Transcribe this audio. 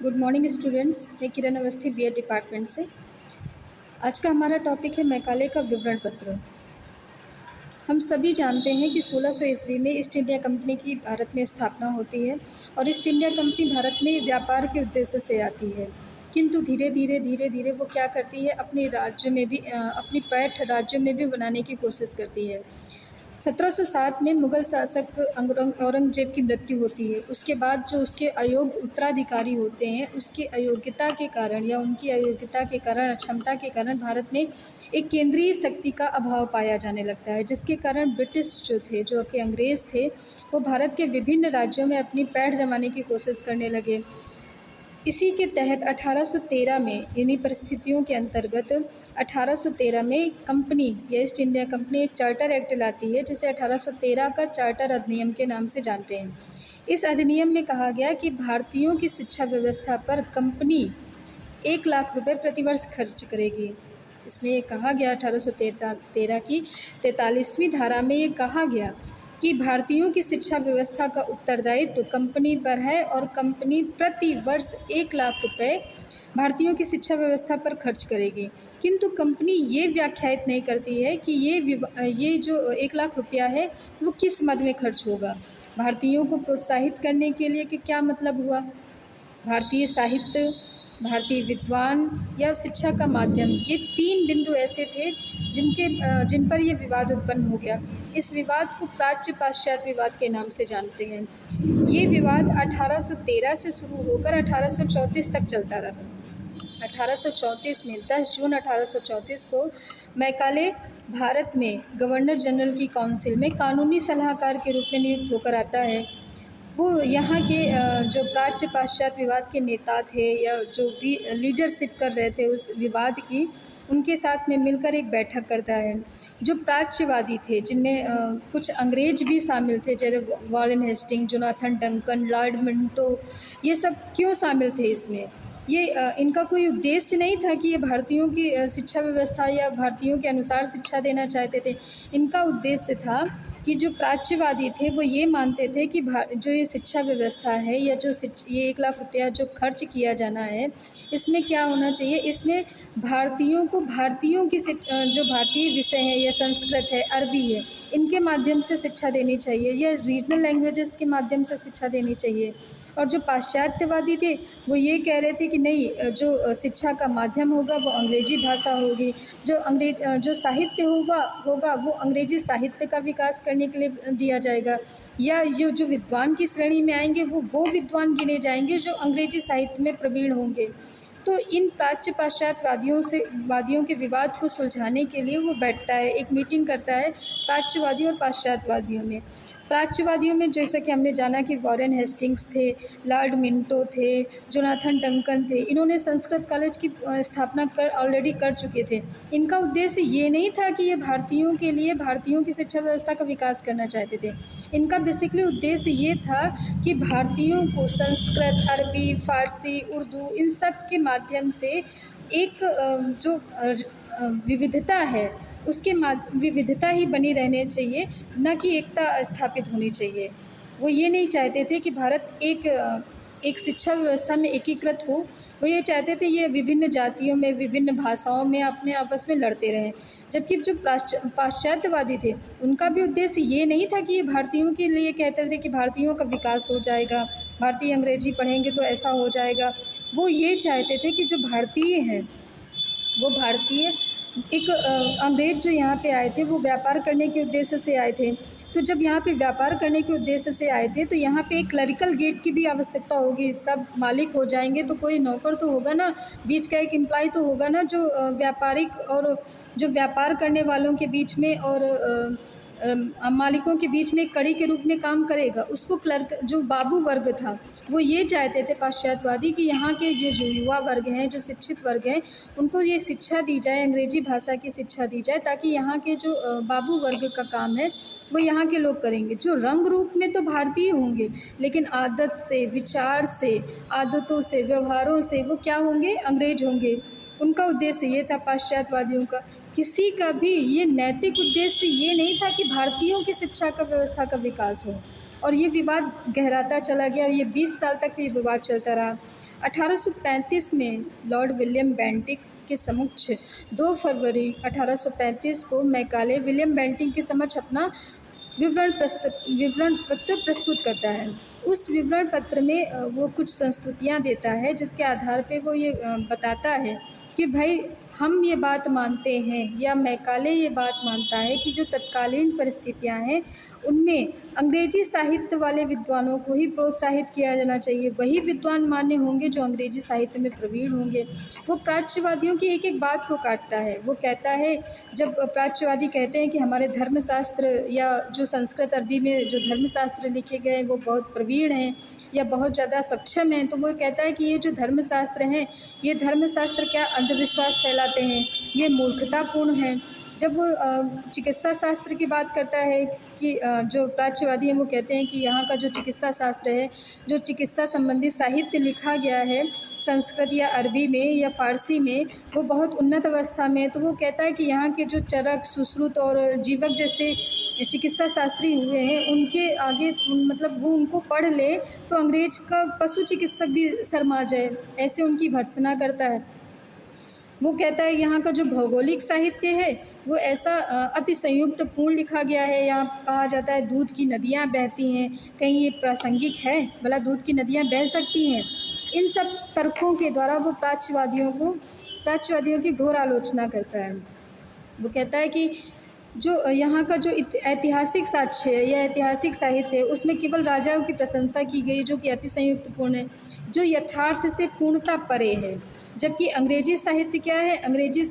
Good morning students. मैं किरण Awasthi BEd department से। आज का हमारा टॉपिक है मैकाले का विवरण पत्र। हम सभी जानते हैं कि 1600 ईस्वी में ईस्ट इंडिया कंपनी की भारत में स्थापना होती है और ईस्ट इंडिया कंपनी भारत में व्यापार के उद्देश्य से आती है, किंतु धीरे धीरे वो क्या करती है, अपने राज्य में भी अपनी पैठ राज्यों में भी बनाने की कोशिश करती है। 1707 में मुग़ल शासक औरंगजेब की मृत्यु होती है। उसके बाद जो उसके अयोग्य उत्तराधिकारी होते हैं, उसकी अयोग्यता के कारण या उनकी अयोग्यता के कारण, अक्षमता के कारण भारत में एक केंद्रीय शक्ति का अभाव पाया जाने लगता है, जिसके कारण ब्रिटिश जो कि अंग्रेज़ थे, वो भारत के विभिन्न राज्यों में अपनी पैठ जमाने की कोशिश करने लगे। इसी के तहत 1813 में, इन्हीं परिस्थितियों के अंतर्गत 1813 में कंपनी या ईस्ट इंडिया कंपनी एक चार्टर एक्ट लाती है, जिसे 1813 का चार्टर अधिनियम के नाम से जानते हैं। इस अधिनियम में कहा गया कि भारतीयों की शिक्षा व्यवस्था पर कंपनी 1 लाख रुपए प्रतिवर्ष खर्च करेगी। इसमें ये कहा गया 1813 की 43वीं धारा में ये कहा गया कि भारतीयों की शिक्षा व्यवस्था का उत्तरदायित्व कंपनी पर है और कंपनी प्रति वर्ष 1 लाख रुपए भारतीयों की शिक्षा व्यवस्था पर खर्च करेगी। किंतु कंपनी ये व्याख्यायित नहीं करती है कि ये जो 1 लाख रुपया है वो किस मद में खर्च होगा। भारतीयों को प्रोत्साहित करने के लिए कि क्या मतलब हुआ, भारतीय साहित्य, भारतीय विद्वान या शिक्षा का माध्यम, ये 3 बिंदु ऐसे थे जिन पर ये विवाद उत्पन्न हो गया। इस विवाद को प्राच्य पाश्चात्य विवाद के नाम से जानते हैं। ये विवाद 1813 से शुरू होकर 1834 तक चलता रहा। 1834 में 10 जून 1834 को मैकाले भारत में गवर्नर जनरल की काउंसिल में कानूनी सलाहकार के रूप में नियुक्त होकर आता है। वो यहाँ के जो प्राच्य पाश्चात्य विवाद के नेता थे या जो भी लीडरशिप कर रहे थे उस विवाद की, उनके साथ में मिलकर एक बैठक करता है। जो प्राच्यवादी थे, जिनमें कुछ अंग्रेज भी शामिल थे, जैसे Warren Hasting, Jonathan Duncan, Lord Minto, ये सब क्यों शामिल थे इसमें? ये इनका कोई उद्देश्य नहीं था कि ये भारतीयों की शिक्षा व्यवस्था या भारतीयों के अनुसार शिक्षा देना चाहते थे। इनका उद्देश्य था कि जो प्राच्यवादी थे वो ये मानते थे कि जो ये शिक्षा व्यवस्था है या ये 1 लाख रुपया जो खर्च किया जाना है, इसमें क्या होना चाहिए, इसमें भारतीयों को भारतीयों की जो भारतीय विषय है या संस्कृत है, अरबी है, इनके माध्यम से शिक्षा देनी चाहिए या रीजनल लैंग्वेजेस के माध्यम से शिक्षा देनी चाहिए। और जो पाश्चात्यवादी थे वो ये कह रहे थे कि नहीं, जो शिक्षा का माध्यम होगा वो अंग्रेजी भाषा होगी, जो साहित्य होगा वो अंग्रेजी साहित्य का विकास करने के लिए दिया जाएगा, या जो विद्वान की श्रेणी में आएंगे वो विद्वान गिने जाएंगे जो अंग्रेजी साहित्य में प्रवीण होंगे। तो इन प्राच्य वादियों के विवाद को सुलझाने के लिए वो बैठता है, एक मीटिंग करता है प्राच्यवादियों और पाश्चात्यवादियों में। प्राच्यवादियों में जैसा कि हमने जाना कि वॉरेन हेस्टिंग्स थे, लॉर्ड मिंटो थे, जोनाथन डंकन थे, इन्होंने संस्कृत कॉलेज की स्थापना ऑलरेडी कर चुके थे। इनका उद्देश्य ये नहीं था कि ये भारतीयों के लिए भारतीयों की शिक्षा व्यवस्था का विकास करना चाहते थे। इनका बेसिकली उद्देश्य ये था कि भारतीयों को संस्कृत, अरबी, फ़ारसी, उर्दू, इन सब के माध्यम से एक जो विविधता है उसके विविधता ही बनी रहनी चाहिए, न कि एकता स्थापित होनी चाहिए। वो ये नहीं चाहते थे कि भारत एक शिक्षा व्यवस्था में एकीकृत हो। वो ये चाहते थे ये विभिन्न जातियों में, विभिन्न भाषाओं में अपने आपस में लड़ते रहें। जबकि जो पाश्चात्यवादी थे, उनका भी उद्देश्य ये नहीं था कि ये भारतीयों के लिए कहते थे कि भारतीयों का विकास हो जाएगा, भारतीय अंग्रेजी पढ़ेंगे तो ऐसा हो जाएगा। वो ये चाहते थे कि जो भारतीय हैं, वो भारतीय एक अंग्रेज़ जो यहाँ पे आए थे वो व्यापार करने के उद्देश्य से आए थे। तो जब यहाँ पे व्यापार करने के उद्देश्य से आए थे तो यहाँ पे एक क्लरिकल गेट की भी आवश्यकता होगी। सब मालिक हो जाएंगे तो कोई नौकर तो होगा ना, बीच का एक एम्प्लॉय तो होगा ना, जो व्यापारिक और जो व्यापार करने वालों के बीच में और मालिकों के बीच में एक कड़ी के रूप में काम करेगा। उसको क्लर्क, जो बाबू वर्ग था, वो ये चाहते थे पाश्चात्यवादी कि यहाँ के जो युवा वर्ग हैं, जो शिक्षित वर्ग हैं, उनको ये शिक्षा दी जाए, अंग्रेजी भाषा की शिक्षा दी जाए, ताकि यहाँ के जो बाबू वर्ग का काम है वो यहाँ के लोग करेंगे। जो रंग रूप में तो भारतीय होंगे, लेकिन आदत से, विचार से, आदतों से, व्यवहारों से वो क्या होंगे, अंग्रेज होंगे। उनका उद्देश्य ये था पाश्चात्यवादियों का। किसी का भी ये नैतिक उद्देश्य ये नहीं था कि भारतीयों की शिक्षा का व्यवस्था का विकास हो। और ये विवाद गहराता चला गया, ये 20 साल तक ये विवाद चलता रहा। 1835 में लॉर्ड विलियम बेंटिक के समक्ष 2 फरवरी 1835 को मैकाले विलियम बेंटिक के समक्ष अपना विवरण पत्र प्रस्तुत करता है। उस विवरण पत्र में वो कुछ संस्तुतियाँ देता है, जिसके आधार पे वो ये बताता है कि भाई हम ये बात मानते हैं, या मैकाले ये बात मानता है कि जो तत्कालीन परिस्थितियाँ हैं उनमें अंग्रेजी साहित्य वाले विद्वानों को ही प्रोत्साहित किया जाना चाहिए। वही विद्वान मान्य होंगे जो अंग्रेजी साहित्य में प्रवीण होंगे। वो प्राच्यवादियों की एक एक बात को काटता है। वो कहता है, जब प्राच्यवादी कहते हैं कि हमारे धर्मशास्त्र या जो संस्कृत अरबी में जो धर्मशास्त्र लिखे गए हैं वो बहुत प्रवीण हैं या बहुत ज़्यादा सक्षम हैं, तो वो कहता है कि ये जो धर्मशास्त्र हैं, ये धर्मशास्त्र क्या अंधविश्वास फैलाते हैं, ये मूर्खतापूर्ण है। जब वो चिकित्सा शास्त्र की बात करता है कि जो प्राच्यवादी हैं वो कहते हैं कि यहाँ का जो चिकित्सा शास्त्र है, जो चिकित्सा संबंधी साहित्य लिखा गया है संस्कृत या अरबी में या फ़ारसी में, वो बहुत उन्नत अवस्था में है। तो वो कहता है कि यहाँ के जो चरक, सुश्रुत और जीवक जैसे चिकित्सा शास्त्री हुए हैं, उनके आगे मतलब वो उनको पढ़ ले तो अंग्रेज का पशु चिकित्सक भी शर्मा जाए, ऐसे उनकी भर्त्सना करता है। वो कहता है यहाँ का जो भौगोलिक साहित्य है वो ऐसा अति संयुक्त पूर्ण लिखा गया है। यहाँ कहा जाता है दूध की नदियाँ बहती हैं, कहीं ये प्रासंगिक है? भला दूध की नदियाँ बह सकती हैं? इन सब तर्कों के द्वारा वो प्राच्यवादियों की घोर आलोचना करता है। वो कहता है कि जो यहाँ का जो ऐतिहासिक साक्ष्य है या ऐतिहासिक साहित्य है उसमें केवल राजाओं की प्रशंसा की गई, जो कि अति संयुक्तपूर्ण है, जो यथार्थ से पूर्णता परे है। जबकि अंग्रेजी साहित्य क्या है? अंग्रेजी